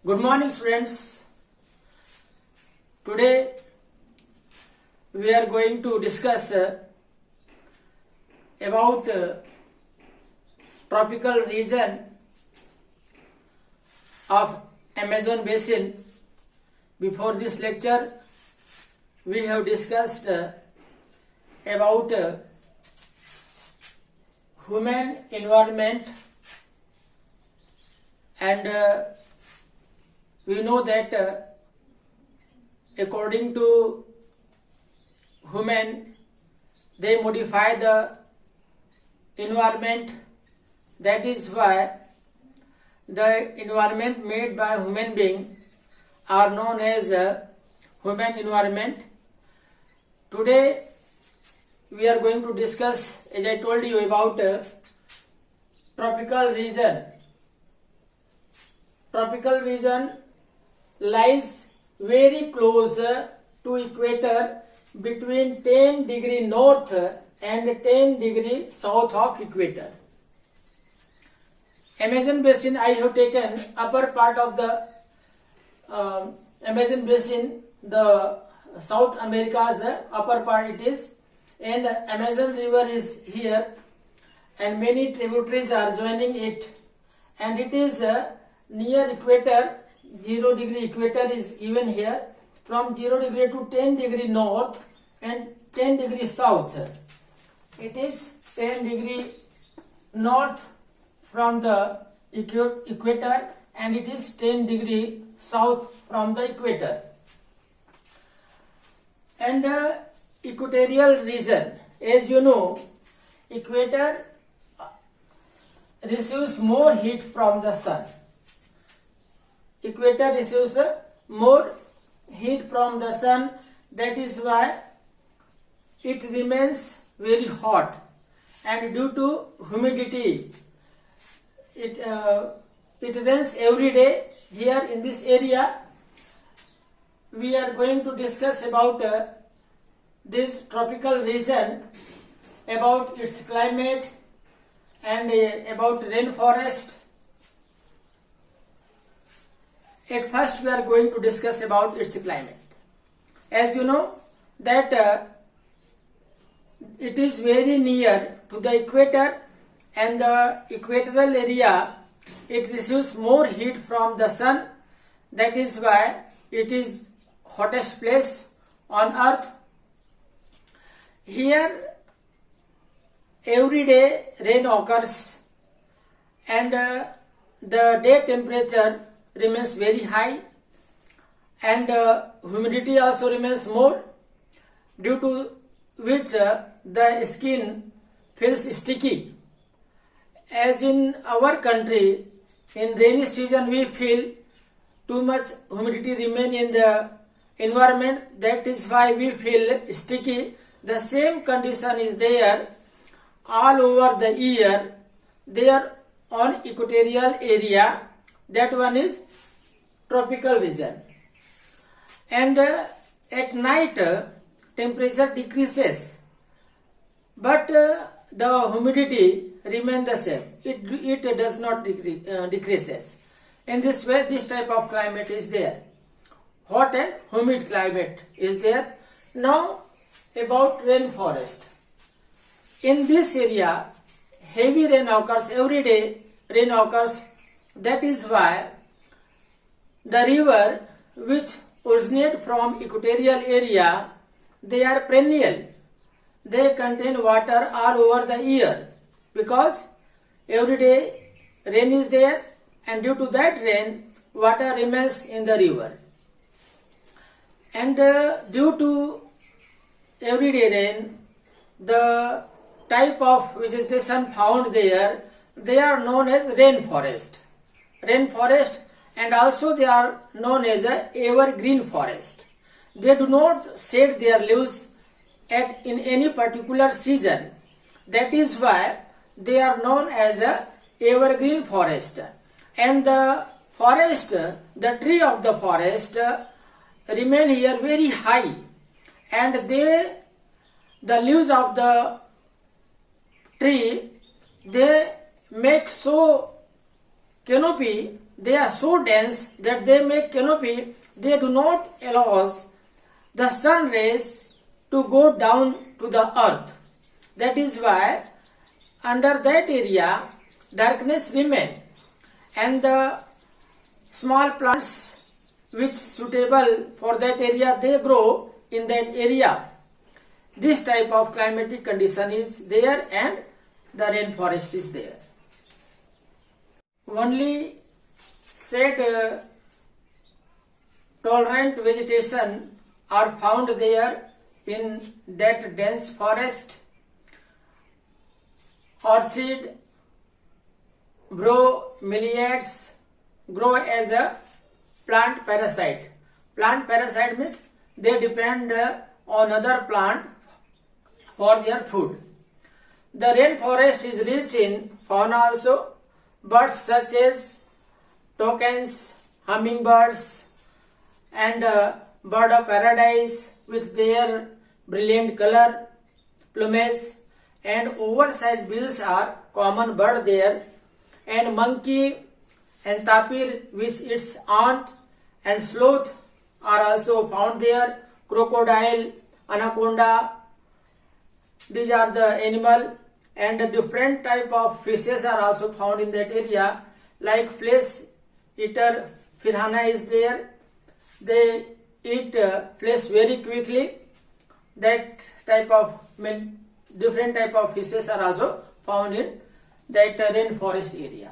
Good morning, students. Today we are going to discuss about tropical region of Amazon basin. Before this lecture, we have discussed about human environment, and we know that according to human, they modify the environment. That is why the environment made by human being are known as human environment. Today we are going to discuss, as I told you, about tropical region. Tropical region lies very close to equator, between 10 degree north and 10 degree south of equator. Amazon basin, I have taken upper part of the Amazon basin, the South America's upper part it is, and Amazon river is here, and many tributaries are joining it, and it is near equator. 0 degree equator is given here. From 0 degree to 10 degree north and 10 degree south. It is 10 degree north from the equator, and it is 10 degree south from the equator. And equatorial region, as you know, equator receives more heat from the sun. Equator receives more heat from the sun. That is why it remains very hot, and due to humidity, it rains every day. Here in this area, we are going to discuss about this tropical region, about its climate, and about rainforest. At first, we are going to discuss about its climate. As you know that it is very near to the equator, and the equatorial area, it receives more heat from the sun. That is why it is hottest place on earth. Here every day rain occurs, and the day temperature remains very high, and humidity also remains more, due to which the skin feels sticky. As in our country, in rainy season we feel too much humidity remain in the environment. That is why we feel sticky. The same condition is there all over the year, there on equatorial area. That one is tropical region. And at night temperature decreases, but the humidity remains the same. It does not decreases. In this way, this type of climate is there. Hot and humid climate is there. Now about rainforest. In this area, heavy rain occurs every day. Rain occurs. That is why the river which originate from equatorial area, they are perennial. They contain water all over the year, because every day rain is there, and due to that rain, water remains in the river. And due to everyday rain, the type of vegetation found there, they are known as rainforest. Rainforest, and also they are known as a evergreen forest. They do not shed their leaves in any particular season. That is why they are known as a evergreen forest. And the forest, the tree of the forest remain here very high, and the leaves of the tree, they make so canopy they are so dense that they make canopy. They do not allow the sun rays to go down to the earth. That is why under that area darkness remain, and the small plants which suitable for that area, they grow in that area. This type of climatic condition is there, and the rainforest is there. Only shade tolerant vegetation are found there in that dense forest. Orchid, bromeliads grow as a plant parasite. Plant parasite means they depend on other plant for their food. The rainforest is rich in fauna also. Birds such as toucans, hummingbirds, and bird of paradise with their brilliant color, plumage, and oversized bills are common bird there. And monkey and tapir, which its ant, and sloth are also found there. Crocodile, anaconda, these are the animal, and different type of fishes are also found in that area, like flesh eater piranha is there. They eat flesh very quickly. That type of different type of fishes are also found in that rainforest area.